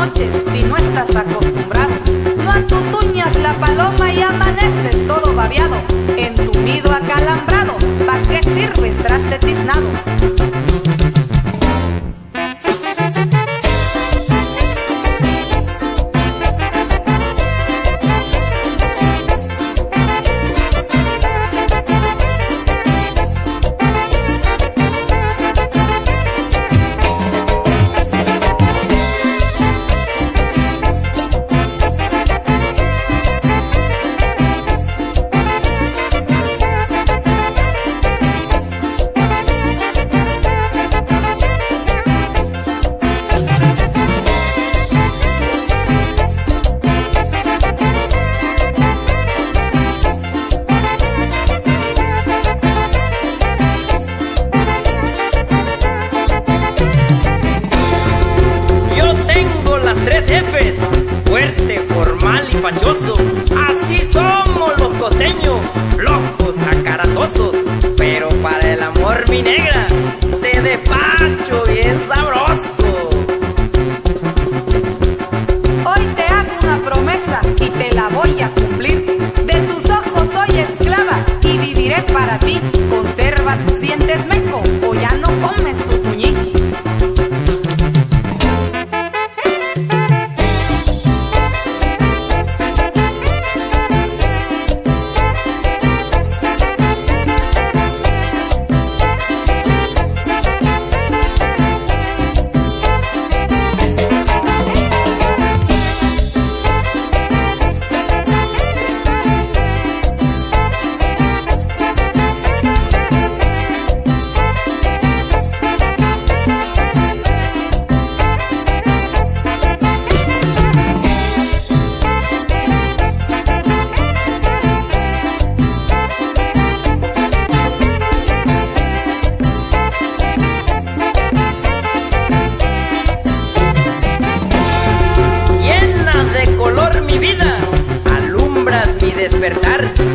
noches si no estás acostumbrado. No atutuñas la paloma y amaneces todo babeado, entumido, acalambrado. ¿Pa' qué sirves traste tiznado? Tres Fs, fuerte, formal y fachoso. Así somos los costeños, locos, acaratosos. Pero para el amor, mi negra, te despacho bien sabroso. Hoy te hago una promesa y te la voy a cumplir. De tus ojos soy esclava y viviré para ti. Conserva tus dientes, meco, o ya no comes tu tuñín. Mi vida, alumbras mi despertar.